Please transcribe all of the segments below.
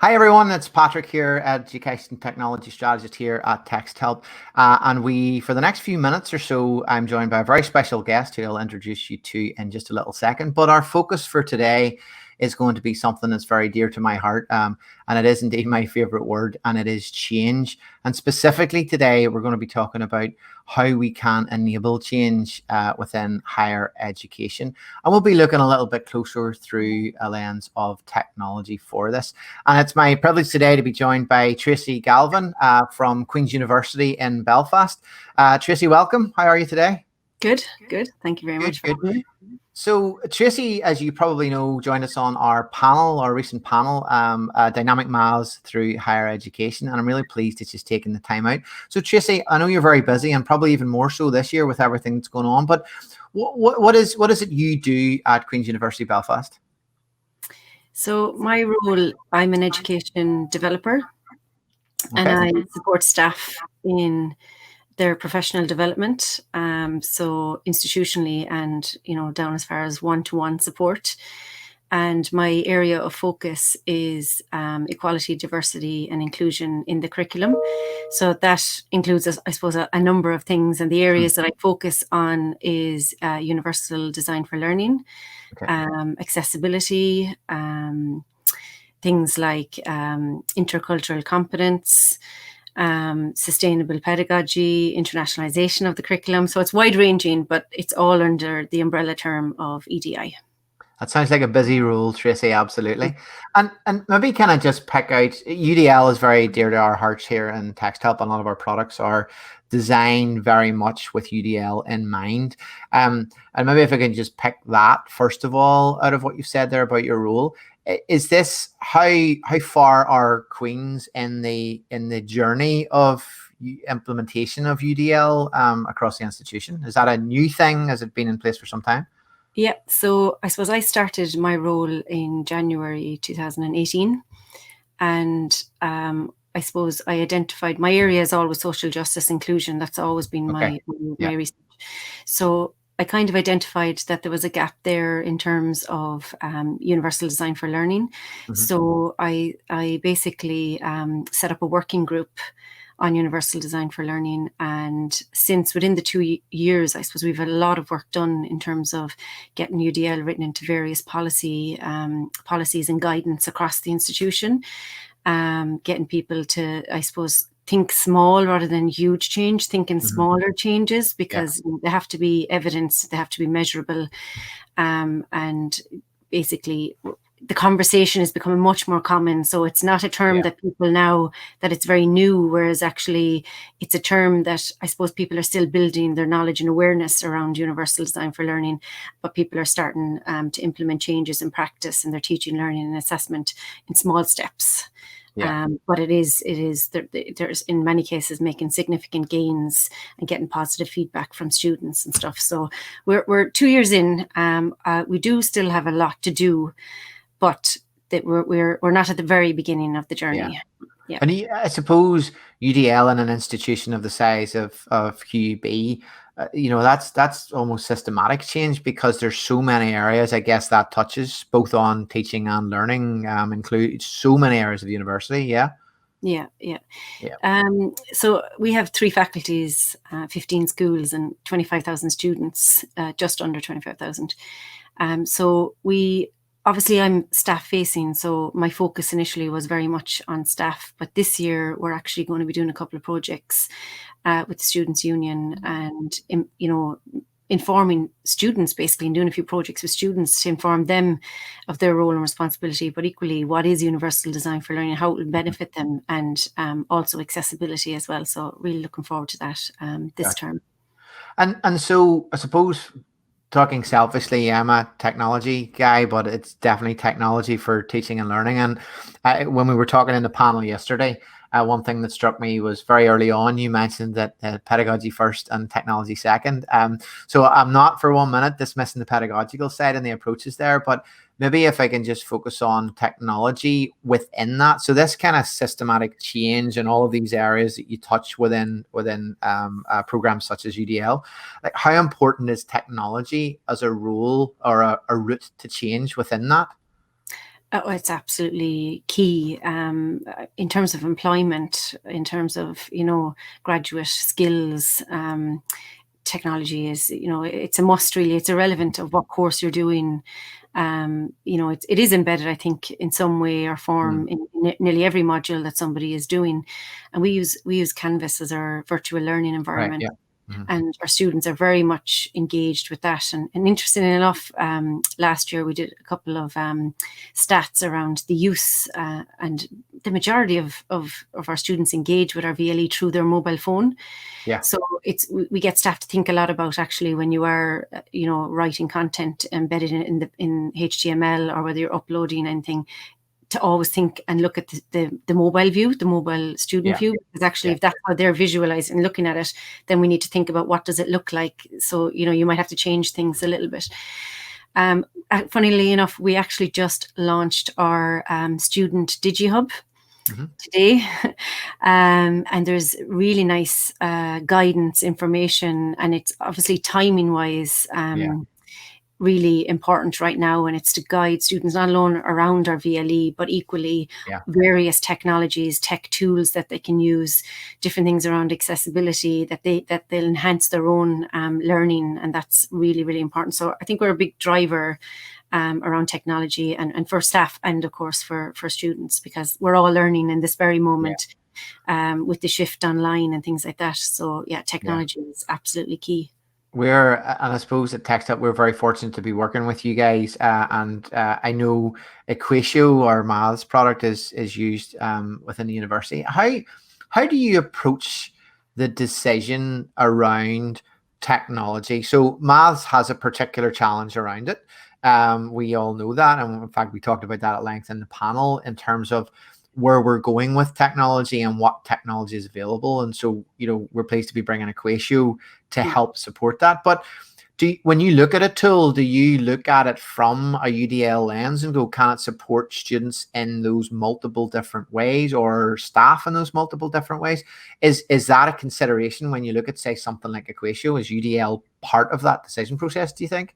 Hi everyone, it's Patrick here, Education Technology Strategist here at TextHelp. For the next few minutes or so, I'm joined by a very special guest who I'll introduce you to in just a little second. But our focus for today is going to be something that's very dear to my heart. And it is indeed my favorite word, and it is change. And specifically today, we're going to be talking about how we can enable change within higher education. And we'll be looking a little bit closer through a lens of technology for this. And it's my privilege today to be joined by Tracy Galvin from Queen's University in Belfast. Tracy, welcome. How are you today? Good. Thank you very much. Good. So Tracy, as you probably know, joined us on our recent panel, Dynamic Maths Through Higher Education. And I'm really pleased that she's taken the time out. So Tracy, I know you're very busy and probably even more so this year with everything that's going on, but what is it you do at Queen's University Belfast? So my role, I'm an education developer, and I support staff in their professional development. So institutionally and, down as far as one-to-one support. And my area of focus is equality, diversity and inclusion in the curriculum. So that includes, I suppose, a number of things. And the areas that I focus on is universal design for learning, accessibility, things like intercultural competence, sustainable pedagogy, internationalization of the curriculum. So it's wide ranging, but it's all under the umbrella term of EDI. That sounds like a busy role, Tracy, absolutely. And maybe can I just pick out, UDL is very dear to our hearts here in TextHelp, and a lot of our products are designed very much with UDL in mind. And maybe if I can just pick that, first of all, out of what you've said there about your role, is this how far are Queens in the journey of implementation of UDL across the institution? Is that a new thing? Has it been in place for some time? Yeah, so I suppose I started my role in January 2018, and I suppose I identified my area is always social justice inclusion. That's always been my research. So I kind of identified that there was a gap there in terms of universal design for learning. So I basically set up a working group on universal design for learning. And since within the 2 years, I suppose we've had a lot of work done in terms of getting UDL written into various policies and guidance across the institution, getting people to, I suppose, think small rather than huge change, thinking smaller changes, because they have to be evidenced, they have to be measurable. And basically, the conversation is becoming much more common. So it's not a term that people now, that it's very new, whereas actually it's a term that I suppose people are still building their knowledge and awareness around universal design for learning, but people are starting to implement changes in practice in their teaching, learning and assessment in small steps. But it is there's in many cases making significant gains and getting positive feedback from students and stuff. So we're 2 years in. We do still have a lot to do, but that we're not at the very beginning of the journey. Yeah. And I suppose UDL in an institution of the size of QUB, that's almost systematic change, because there's so many areas, I guess, that touches both on teaching and learning, include so many areas of the university. Yeah. So we have 3 faculties, 15 schools and 25,000 students, just under 25,000. So obviously I'm staff facing, so my focus initially was very much on staff, but this year we're actually going to be doing a couple of projects with the Students' Union, and informing students basically, and doing a few projects with students to inform them of their role and responsibility, but equally what is universal design for learning, how it will benefit them, and also accessibility as well. So really looking forward to that this term. And so I suppose, talking selfishly, I'm a technology guy, but it's definitely technology for teaching and learning. And when we were talking in the panel yesterday, one thing that struck me was very early on, you mentioned that pedagogy first and technology second. So I'm not for 1 minute dismissing the pedagogical side and the approaches there, but maybe if I can just focus on technology within that. So this kind of systematic change in all of these areas that you touch within programs such as UDL, like how important is technology as a role or a route to change within that? Oh, it's absolutely key in terms of employment, in terms of, graduate skills. Technology is, it's a must really. It's irrelevant of what course you're doing. It is embedded, I think, in some way or form in nearly every module that somebody is doing. And we use Canvas as our virtual learning Right. environment. Yeah. Mm-hmm. And our students are very much engaged with that. And interestingly enough, last year we did a couple of stats around the use, and the majority of our students engage with our VLE through their mobile phone. Yeah. So we get staff to think a lot about, actually, when you are, writing content embedded in HTML, or whether you're uploading anything, to always think and look at the mobile view, the mobile student view, because actually if that's how they're visualizing and looking at it, then we need to think about what does it look like. So, you might have to change things a little bit. Funnily enough, we actually just launched our student DigiHub today. And there's really nice guidance, information, and it's obviously timing wise really important right now, and it's to guide students not alone around our VLE, but equally various technologies, tech tools that they can use, different things around accessibility that they'll enhance their own learning, and that's really, really important. So I think we're a big driver around technology, and for staff, and of course for students, because we're all learning in this very moment with the shift online and things like that. So technology is absolutely key. And I suppose at TechStep, we're very fortunate to be working with you guys. And I know Equatio, our maths product, is used within the university. How do you approach the decision around technology? So maths has a particular challenge around it. We all know that. And in fact, we talked about that at length in the panel in terms of where we're going with technology and what technology is available. And so, we're pleased to be bringing Equatio to help support that. But when you look at a tool, do you look at it from a UDL lens and go, can it support students in those multiple different ways, or staff in those multiple different ways? Is that a consideration when you look at, say, something like Equatio? Is UDL part of that decision process, do you think?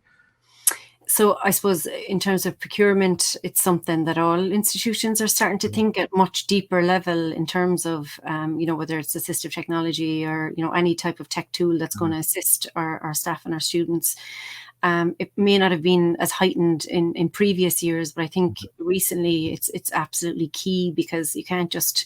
So I suppose in terms of procurement, it's something that all institutions are starting to think at much deeper level in terms of, whether it's assistive technology or, any type of tech tool that's going to assist our staff and our students. It may not have been as heightened in previous years, but I think recently it's absolutely key, because you can't just,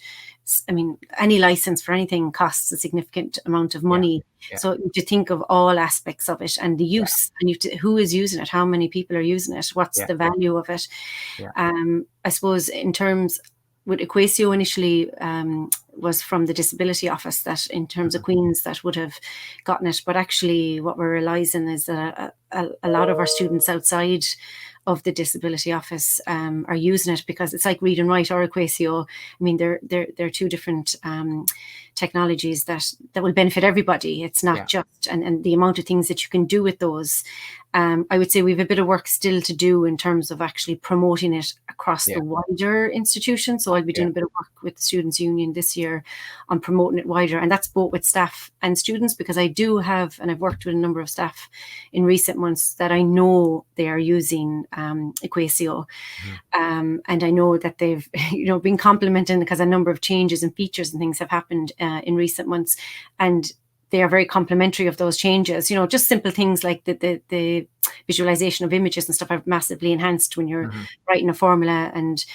any license for anything costs a significant amount of money. So you have to think of all aspects of it and the use, and who is using it, how many people are using it, what's the value of it. I suppose in terms with Equatio initially was from the disability office, that in terms of Queen's that would have gotten it. But actually what we're realizing is that a lot of our students outside of the disability office are using it, because it's like Read and Write or Equatio. They're two different technologies that will benefit everybody. It's not just, and the amount of things that you can do with those. I would say we have a bit of work still to do in terms of actually promoting it across the wider institution. So I'll be doing a bit of work with the Students' Union this year on promoting it wider, and that's both with staff and students, because I do have, and I've worked with a number of staff in recent months that I know they are using Equatio, and I know that they've been complimented, because a number of changes and features and things have happened in recent months, and they are very complimentary of those changes. Just simple things like the visualization of images and stuff are massively enhanced when you're writing a formula, and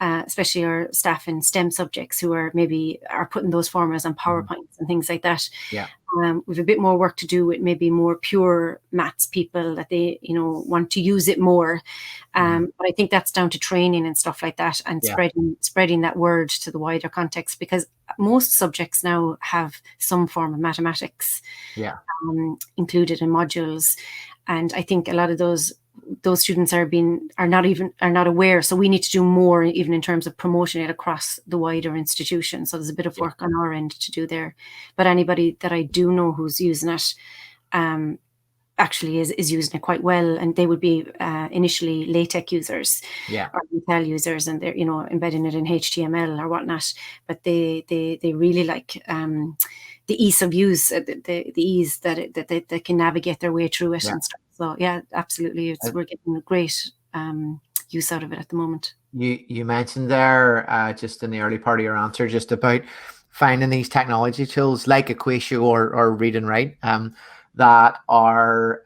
especially our staff in STEM subjects who are putting those formulas on PowerPoints and things like that. We've a bit more work to do with maybe more pure maths people, that they want to use it more. But I think that's down to training and stuff like that, and spreading that word to the wider context, because most subjects now have some form of mathematics included in modules, and I think a lot of those students are not aware. So we need to do more, even in terms of promoting it across the wider institution. So there's a bit of work on our end to do there. But anybody that I do know who's using it actually is using it quite well, and they would be initially LaTeX users or Intel users, and they're embedding it in HTML or whatnot. But they really like the ease of use, the ease that they can navigate their way through it and stuff. So absolutely, we're getting great use out of it at the moment. You mentioned there just in the early part of your answer just about finding these technology tools like Equatio or Read and Write that are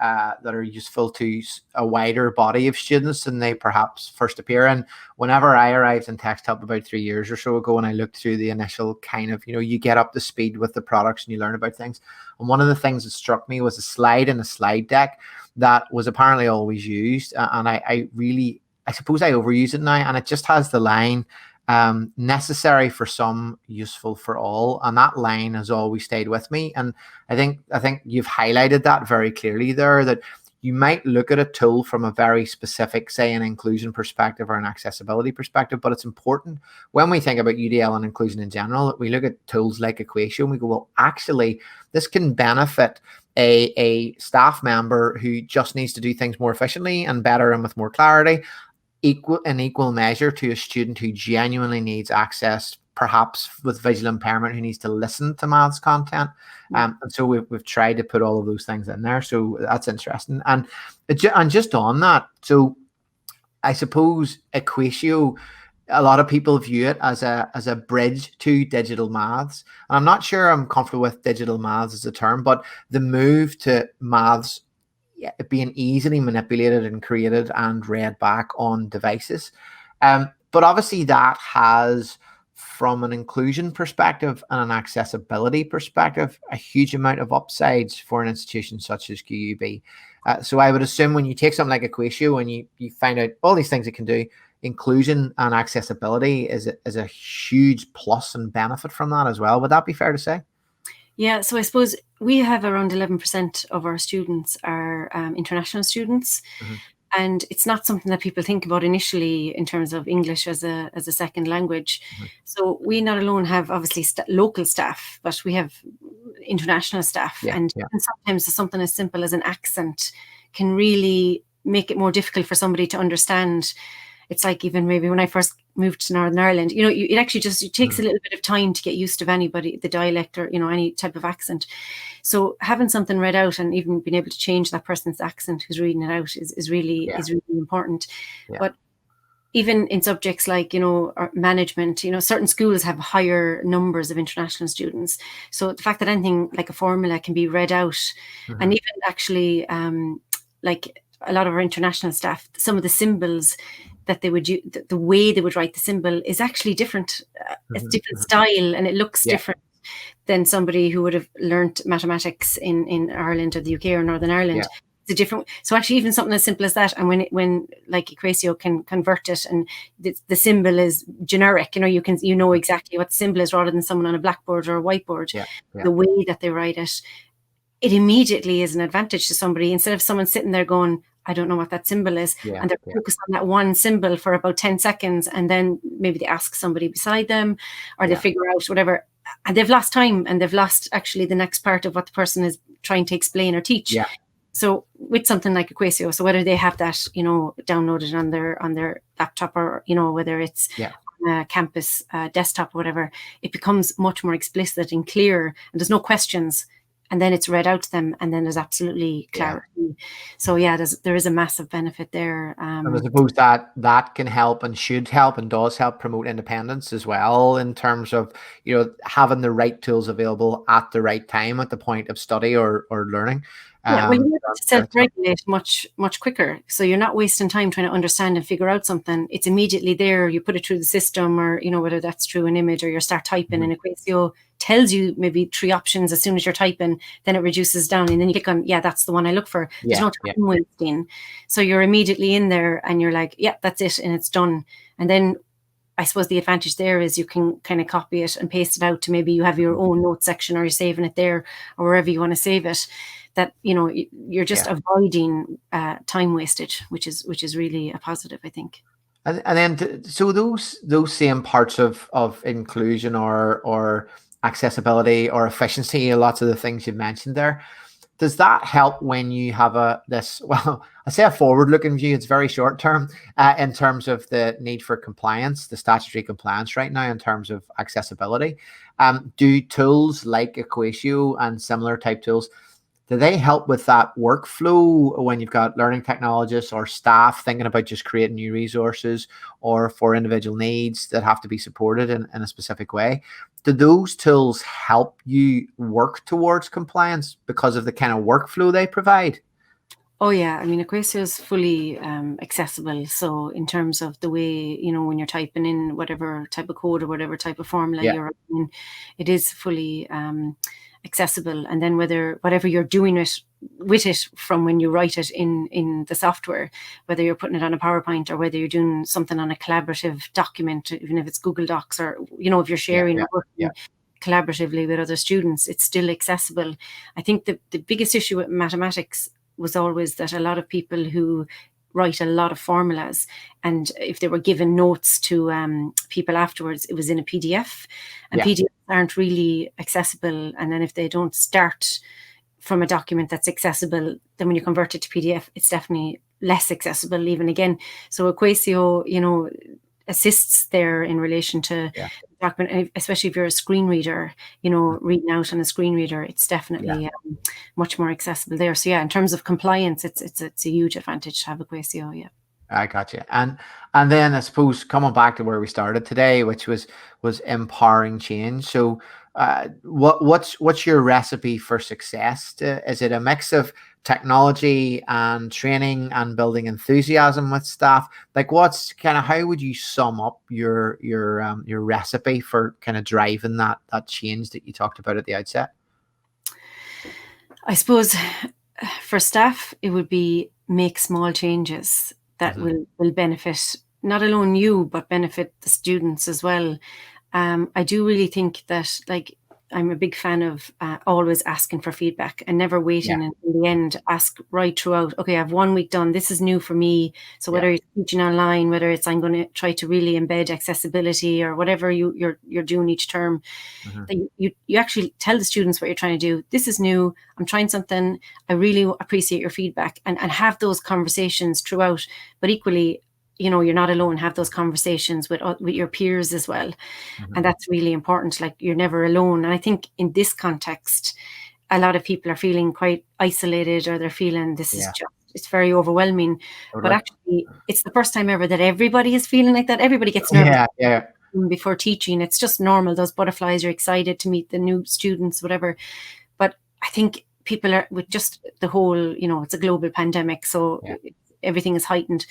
useful to a wider body of students than they perhaps first appear. And whenever I arrived in Text Help about 3 years or so ago, and I looked through the initial kind of, you get up to speed with the products and you learn about things. And one of the things that struck me was a slide in a slide deck that was apparently always used. And I suppose I overuse it now, and it just has the line, necessary for some, useful for all. And that line has always stayed with me. And I think you've highlighted that very clearly there, that you might look at a tool from a very specific, say, an inclusion perspective or an accessibility perspective, but it's important when we think about UDL and inclusion in general, that we look at tools like Equatio and we go, well, actually, this can benefit a staff member who just needs to do things more efficiently and better and with more clarity, equal measure to a student who genuinely needs access, perhaps with visual impairment, who needs to listen to maths content. And so we've tried to put all of those things in there. So that's interesting. And just on that, so I suppose Equatio, a lot of people view it as a bridge to digital maths. And I'm not sure I'm comfortable with digital maths as a term, but the move to maths being easily manipulated and created and read back on devices. But obviously that has, from an inclusion perspective and an accessibility perspective, a huge amount of upsides for an institution such as QUB. So I would assume when you take something like Equatio and you find out all these things it can do, inclusion and accessibility is a huge plus and benefit from that as well. Would that be fair to say? Yeah, so I suppose we have around 11% of our students are international students. Mm-hmm. And it's not something that people think about initially in terms of English as a second language. Mm-hmm. So we not alone have obviously local staff, but we have international staff. And sometimes something as simple as an accent can really make it more difficult for somebody to understand. It's like even maybe when I first moved to Northern Ireland, it actually it takes a little bit of time to get used to anybody, the dialect or, any type of accent. So having something read out and even being able to change that person's accent who's reading it out is really important. Yeah. But even in subjects like, management, certain schools have higher numbers of international students. So the fact that anything like a formula can be read out, mm-hmm. and even actually like a lot of our international staff, some of the symbols that they would use, the way they would write the symbol is actually different. It's different style and it looks different than somebody who would have learned mathematics in Ireland or the UK or Northern Ireland. Yeah. It's a different. So actually even something as simple as that, and when like Equatio can convert it and the symbol is generic, you know exactly what the symbol is rather than someone on a blackboard or a whiteboard. The way that they write it, it immediately is an advantage to somebody instead of someone sitting there going, I don't know what that symbol is. And they're focused on that one symbol for about 10 seconds. And then maybe they ask somebody beside them or they figure out whatever. And they've lost time and they've lost actually the next part of what the person is trying to explain or teach. Yeah. So with something like Equatio, so whether they have that, downloaded on their laptop or, whether it's on a campus desktop or whatever, it becomes much more explicit and clear and there's no questions. And then it's read out to them, and then there's absolutely clarity. Yeah. So there is a massive benefit there. And I suppose that can help and should help and does help promote independence as well in terms of having the right tools available at the right time at the point of study or learning. Well, you have to self-regulate much quicker. So you're not wasting time trying to understand and figure out something. It's immediately there. You put it through the system or, whether that's through an image or you start typing and Equatio tells you maybe 3 options as soon as you're typing, then it reduces down and then you click on, that's the one I look for. There's no time wasting. So you're immediately in there and you're like, that's it. And it's done. And then I suppose the advantage there is you can kind of copy it and paste it out to maybe you have your own note section or you're saving it there or wherever you want to save it. That you're just avoiding time wastage, which is really a positive, I think. And then so those same parts of inclusion or accessibility or efficiency, lots of the things you've mentioned there, does that help when you have I say a forward-looking view? It's very short term in terms of the need for compliance, the statutory compliance right now in terms of accessibility. Do tools like Equatio and similar type tools do they help with that workflow when you've got learning technologists or staff thinking about just creating new resources or for individual needs that have to be supported in a specific way? Do those tools help you work towards compliance because of the kind of workflow they provide? Oh yeah, I mean, Equatio is fully accessible. So in terms of the way, when you're typing in whatever type of code or whatever type of formula Yeah. you're writing, it is fully accessible. And then whatever you're doing with it from when you write it in the software, whether you're putting it on a PowerPoint or whether you're doing something on a collaborative document, even if it's Google Docs, or if you're sharing or working collaboratively with other students, it's still accessible. I think the biggest issue with mathematics was always that a lot of people who write a lot of formulas, and if they were given notes to people afterwards, it was in a PDF, and PDFs aren't really accessible. And then if they don't start from a document that's accessible, then when you convert it to PDF, it's definitely less accessible even again. So Equatio, assists there in relation to document, especially if you're a screen reader, reading out on a screen reader, it's definitely much more accessible there. So in terms of compliance, it's a huge advantage to have Equatio. Yeah. I got you. And then I suppose coming back to where we started today, which was empowering change. So what's your recipe for success? Is it a mix of technology and training and building enthusiasm with staff? Like, what's kind of, how would you sum up your recipe for kind of driving that change that you talked about at the outset? I suppose for staff, it would be make small changes that will benefit not alone you, but benefit the students as well. I do really think that, like, I'm a big fan of always asking for feedback and never waiting. And in the end, ask right throughout. Okay, I have 1 week done. This is new for me. So whether it's teaching online, whether it's I'm going to try to really embed accessibility or whatever you're doing each term, that you actually tell the students what you're trying to do. This is new. I'm trying something. I really appreciate your feedback, and have those conversations throughout. But equally, you're not alone. Have those conversations with your peers as well. And that's really important. Like, you're never alone. And I think in this context, a lot of people are feeling quite isolated, or they're feeling this is just, it's very overwhelming. Totally. But actually, it's the first time ever that everybody is feeling like that. Everybody gets nervous before teaching. It's just normal. Those butterflies, are excited to meet the new students, whatever. But I think people are, with just the whole, it's a global pandemic, so everything is heightened.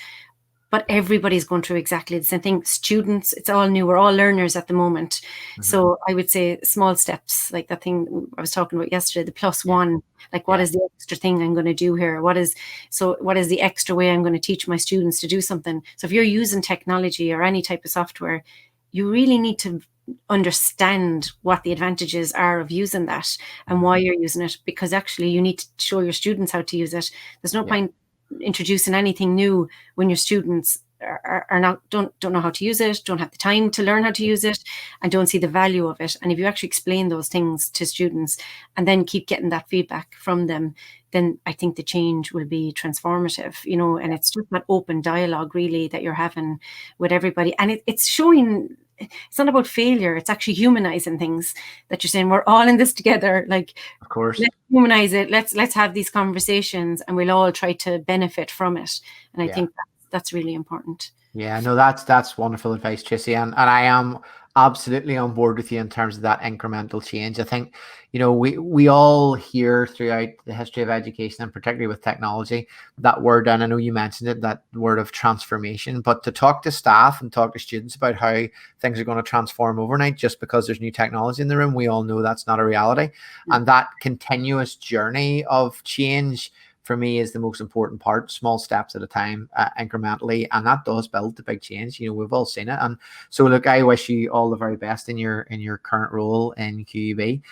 But everybody's going through exactly the same thing. Students, it's all new. We're all learners at the moment. So I would say small steps, like that thing I was talking about yesterday, the +1. Like, what is the extra thing I'm going to do here? What is the extra way I'm going to teach my students to do something? So if you're using technology or any type of software, you really need to understand what the advantages are of using that and why you're using it, because actually you need to show your students how to use it. There's no point introducing anything new when your students don't know how to use it, don't have the time to learn how to use it, and don't see the value of it. And if you actually explain those things to students and then keep getting that feedback from them, then I think the change will be transformative, and it's just that open dialogue really that you're having with everybody. And it's showing, it's not about failure. It's actually humanizing things, that you're saying we're all in this together. Like, of course, let's humanize it. Let's have these conversations, and we'll all try to benefit from it. And I think that's really important. Yeah, no, that's wonderful advice, Tracy, and I am absolutely on board with you in terms of that incremental change. I think, we all hear throughout the history of education, and particularly with technology, that word, and I know you mentioned it, that word of transformation. But to talk to staff and talk to students about how things are going to transform overnight just because there's new technology in the room, we all know that's not a reality. And that continuous journey of change, for me, is the most important part. Small steps at a time, incrementally, and that does build the big change. We've all seen it. And so, look, I wish you all the very best in your current role in QUB.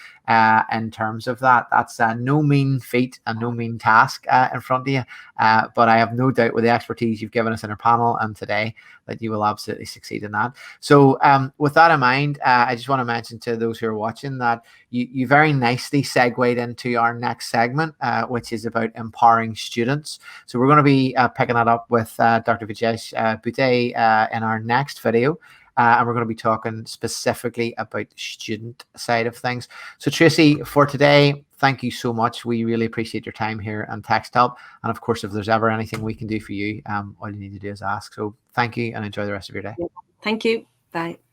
In terms of that, that's no mean feat and no mean task in front of you. But I have no doubt, with the expertise you've given us in our panel and today, that you will absolutely succeed in that. So with that in mind, I just want to mention to those who are watching that you very nicely segued into our next segment, which is about empowering students. So we're going to be picking that up with Dr. Vijesh Bhute in our next video. And we're going to be talking specifically about the student side of things. So Tracy, for today, thank you so much. We really appreciate your time here and Text Help. And of course, if there's ever anything we can do for you, all you need to do is ask. So thank you and enjoy the rest of your day. Thank you. Bye.